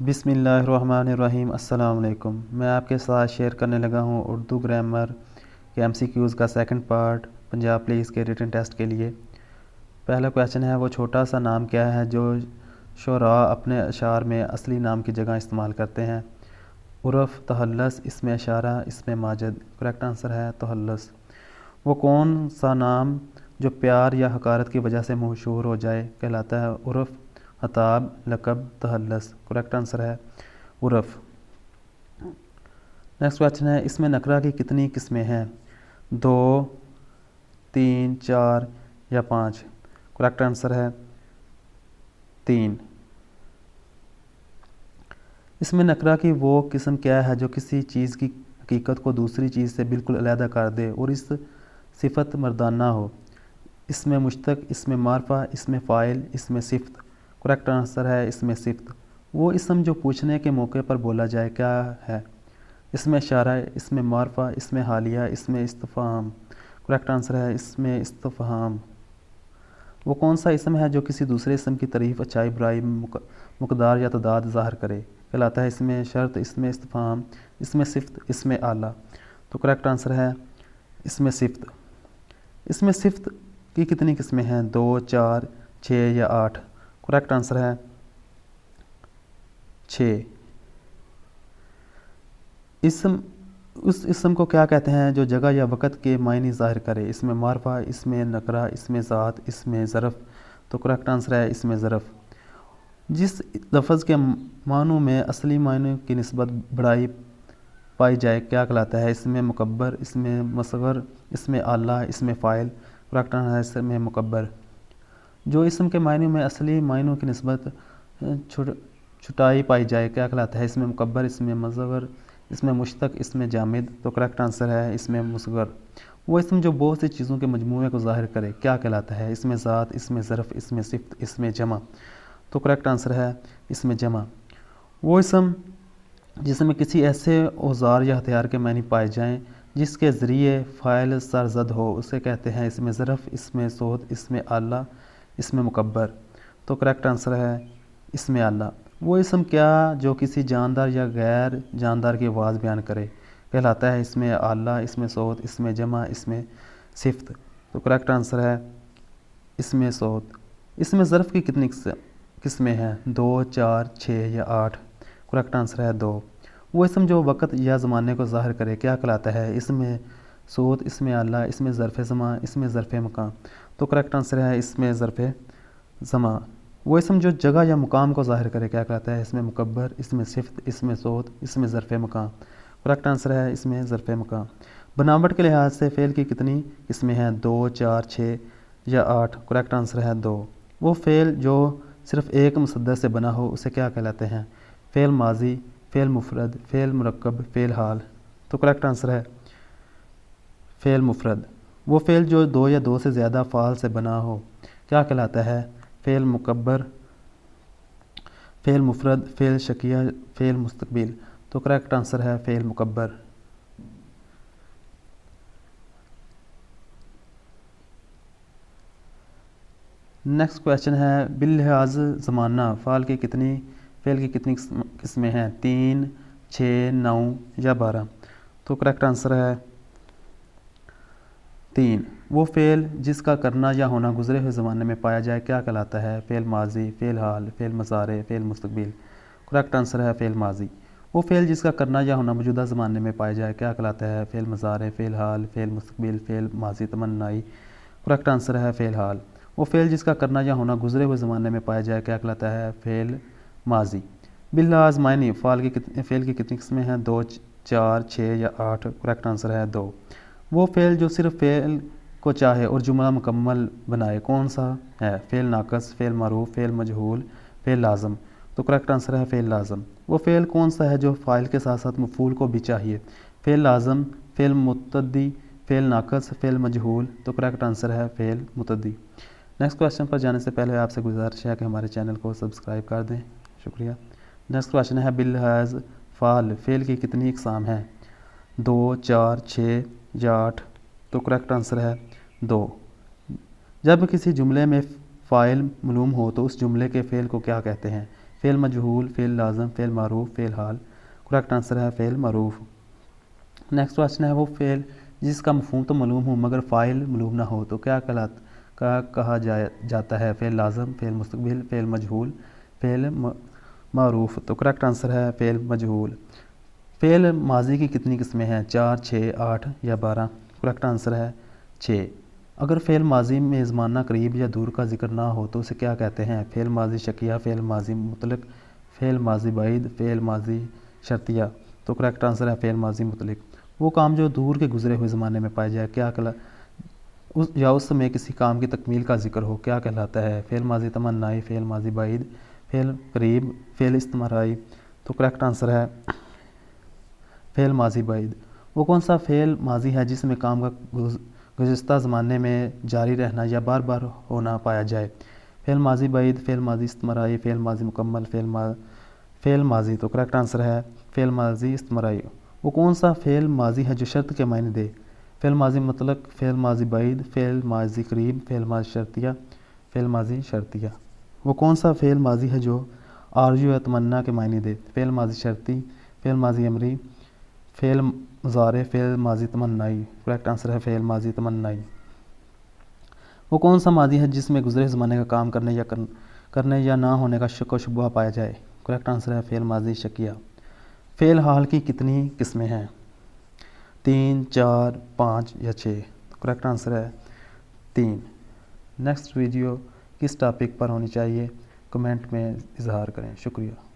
बिस्मिल्लाहिर्रहमानिर्रहीम। अस्सलाम वालेकुम। मैं आपके साथ शेयर करने लगा हूँ उर्दू ग्रामर के एमसीक्यूज़ का सेकंड पार्ट पंजाब पुलिस के रिटन टेस्ट के लिए। पहला क्वेश्चन है, वो छोटा सा नाम क्या है जो शुरा अपने अशार में असली नाम की जगह इस्तेमाल करते हैं? उर्फ़, तहल्लुस, इसमें इशारा, इसमें माजद। करेक्ट आंसर है तहल्लुस। वो कौन सा नाम जो प्यार या हकारत की वजह से मशहूर हो जाए कहलाता है? उर्फ़, खताब, लक़ब, तहल्लुस। करेक्ट आंसर है उर्फ़। नेक्स्ट क्वेश्चन है, इसमें नकरा की कितनी किस्में हैं? 2, 3, 4 या 5? करेक्ट आंसर है 3। इसमें नकरा की वो किस्म क्या है जो किसी चीज़ की हकीकत को दूसरी चीज़ से बिल्कुल अलहदा कर दे और इस सिफत मर्दाना हो? इसमें मुश्तक, इसमें मारफा, इसमें फ़ाइल, इसमें सिफ़त। करेक्ट आंसर है इसमें सिफ़त। वो इसम जो पूछने के मौके पर बोला जाए क्या है? इसमें इशारा, इसमें मारफा, इसमें हालिया, इसमें इस्तिफ़हाम। करेक्ट आंसर है इसमें इस्तिफ़हाम। वो कौन सा इसम है जो किसी दूसरे इसम की तारीफ़, अच्छाई, बुराई, मुकदार या तदाद ज़ाहिर करे कहलाता है? इसमें शर्त, इसमें इस्तिफ़हाम, इसमें सिफ़त, इसमें आला। तो करेक्ट आंसर है इसमें सिफ़त। इसमें सिफ़त की कितनी किस्में हैं? 2, 4, 6 या 8? करेक्ट आंसर है 6। इसम उस इसम को क्या कहते हैं जो जगह या वक़्त के मायने ज़ाहिर करे? इसमें मारफा, इसमें नकरा, इसमें ज़ात, इसमें ज़रफ़। तो करेक्ट आंसर है इसमें ज़रफ़। जिस लफ्ज़ के मानों में असली मायने की निस्बत बड़ाई पाई जाए क्या कहलाता है? इसमें मुकब्बर, इसमें मसग़र, इसमें आला, इसमें फ़ाइल। करेक्ट आंसर है इसमें मुकब्बर। जो इसम के मायने में असली मायनों की निस्बत छुटाई पाई जाए क्या कहलाता है? इसमें मुकब्बर, इसमें मसग़र, इसमें मुश्तक, इसमें जामिद। तो करेक्ट आंसर है इसमें मुसग़र। वो इसम जो बहुत सी चीज़ों के मजमूए को ज़ाहिर करे क्या कहलाता है? इसमें ज़ात, इसमें ज़रफ़, इसमें सिफ़त, इसमें जमा। तो करेक्ट आंसर है इसमें जमा। वो इसम जिसमें किसी ऐसे औज़ार या हथियार के मानी पाए जाएँ जिसके ज़रिए फ़ाइल सरज़द हो उसे कहते हैं इसमें ज़रफ़, इसमें सोत, इसमें आला, इसमें मुकब्बर। तो करेक्ट आंसर है इसमें आला। वो इसम क्या जो किसी जानदार या गैर जानदार की आवाज़ बयान करे कहलाता है? इसमें आला, इसमें सोत, इसमें जमा, इसमें सिफ़त। तो करेक्ट आंसर है इसमें सोत। इसमें ज़रफ़ की कितनी किस्में हैं? 2, 4, 6 या 8? करेक्ट आंसर है 2। वो इसम जो वक़्त या ज़माने को ज़ाहिर करे क्या कहलाता है? इसमें सोत, इसमें आला, इसमें ज़रफ़ ज़मा, इसमें ज़रफ़ मकान। तो करेक्ट आंसर है इसमें ज़रफ़ ज़मा। वो इसम जो जगह या मुकाम को ज़ाहिर करे क्या कहलाता है? इसमें मुकब्बर, इसमें सिफ़त, इसमें सोत, इसमें ज़रफ़ मकान। करेक्ट आंसर है इसमें ज़रफ़ मकान। बनावट के लिहाज से फ़ेल की कितनी किस्में हैं? 2, 4, 6 या 8? करेक्ट आंसर है 2। वो फ़ेल जो सिर्फ़ एक मुसद्दर से बना हो उसे क्या कहलाते हैं? फ़ेल माजी, फ़ेल मुफ़रद, फ़ेल मुरक्कब, फ़ेल हाल। तो करेक्ट आंसर है फ़ेल मुफ़रद। वो फ़ेल जो 2 या 2 से ज़्यादा फ़ाल से बना हो क्या कहलाता है? फ़ेल मुकब्बर, फ़ेल मुफ़रद, फ़ेल शकिया, फ़ेल मुस्तक़बिल। तो करेक्ट आंसर है फ़ेल मुकब्बर। नेक्स्ट क्वेश्चन है, बिल्लिहाज ज़माना फ़ेल की कितनी किस्में हैं? 3, 6, 9 या 12? तो करेक्ट आंसर है 3। वो फ़ेल जिसका करना या होना गुज़रे हुए ज़माने में पाया जाए क्या कहलाता है? फ़ेल माजी, फ़ेल हाल, फ़ेल मज़ारे, फ़ेल मुस्तक़बिल। करेक्ट आंसर है फ़ेल माजी। वो फ़ेल जिसका करना या होना मौजूदा ज़माने में पाया जाए क्या कहलाता है? फ़ेल मज़ारे, फ़ेल हाल, फ़ेल मुस्तक़बिल, फ़ेल माजी तमन्नाई। करेक्ट आंसर है फ़ेल हाल। वो फ़ेल जिसका करना या होना गुज़रे हुए ज़माने में पाया जाए क्या कहलाता है? फ़ेल माजी। बिल्लिहाज मायने फ़ेल की कितनी किस्में हैं? 2, 4, 6 या 8? करेक्ट आंसर है 2। वो फ़ेल जो सिर्फ़ फ़ेल को चाहे और जुमला मुकम्मल बनाए कौन सा है? फ़ेल नाक़िस, फ़ेल मरूफ़, फ़ेल मजहूल, फ़ेल लाज़िम। तो करेक्ट आंसर है फ़ेल लाज़िम। वो फ़ेल कौन सा है जो फ़ाइल के साथ साथ मफ़ूल को भी चाहिए? फ़ेल लाज़िम, फ़ेल मुतद्दी, फ़ेल नाक़िस, फ़ेल मजहूल। तो करेक्ट आंसर है फ़ेल मुतद्दी। नेक्स्ट क्वेश्चन पर जाने से पहले आपसे गुजारिश है कि हमारे चैनल को सब्सक्राइब कर दें। शुक्रिया। नेक्स्ट क्वेश्चन है, बिल्लिहाज फ़ेल की कितनी इक़साम हैं? 2, 4, 6 या 8? तो करेक्ट आंसर है 2। जब किसी जुमले में फ़ाइल मालूम हो तो उस जुमले के फ़ेल को क्या कहते हैं? फ़ेल मजहूल, फ़ेल लाज़िम, फ़ेल मारूफ, फ़ेल हाल। करेक्ट आंसर है फ़ेल मारूफ। नेक्स्ट क्वेश्चन है वो फ़ेल जिसका मफहूम तो मालूम हो मगर फ़ाइल मालूम ना हो तो क्या कहा जाता है? फ़ेल लाज़िम, फ़ेल मुस्तक़बिल, फ़ेल मजहूल, फ़ेल मारूफ। तो करेक्ट आंसर है फ़ेल मजहूल। फ़ेल माजी की कितनी किस्में हैं? 4, 6, 8 या 12। करेक्ट आंसर है 6। अगर फ़ेल माजी में ज़माना करीब या दूर का जिक्र ना हो तो उसे क्या कहते हैं? फ़ेल माजी शकिया, फ़ेल माजी मुतलक, फ़ेल माजी बाइद, फ़ेल माजी शर्तिया। तो करेक्ट आंसर है फ़ेल माजी मुतलक। वो काम जो दूर के गुजरे हुए ज़माने में पाया जाए क्या उस समय किसी काम की तकमील का जिक्र हो क्या कहलाता है? फ़ेल माजी तमन्नाई, फ़ेल माजी बाइद, फ़ेल करीब, फ़ेल इस्तिमराई। तो करेक्ट आंसर है फ़ेल माजी बाइद। वो कौन सा फ़ेल माजी है जिसमें काम का गुज़श्ता ज़माने में जारी रहना या बार बार होना पाया जाए? फ़ेल माजी बाइद, फ़ेल माजी इस्तिमराई, फ़ेल माजी मुकम्मल, फ़ेल माजी। तो करेक्ट आंसर है फ़ेल माजी इस्तिमराई। वो कौन सा फ़ेल माजी है जो शर्त के मायने दे? फ़ेल माजी मुतलक, फ़ेल माजी बाइद, फ़ेल माजी करीब, फ़ेल माजी शर्तिया, फ़ेल माजी शर्तिया। वो कौन सा फ़ेल माजी है जो आरजू या तमन्ना के मायने दे? फ़ेल माजी शर्ती, फ़ेल माजी अमरी, फ़ेल मुज़ारे, फ़ेल माजी तमन्नाई। करेक्ट आंसर है फ़ेल माजी तमन्नाई। वो कौन सा माजी है जिसमें गुज़रे ज़माने का काम करने या ना होने का शक व शुबहा पाया जाए? करेक्ट आंसर है फ़ेल माजी शकिया। फ़ेल हाल की कितनी किस्में हैं? 3, 4, 5 या 6। करेक्ट आंसर है 3। नेक्स्ट वीडियो किस टॉपिक पर होनी चाहिए कमेंट में इजहार करें। शुक्रिया।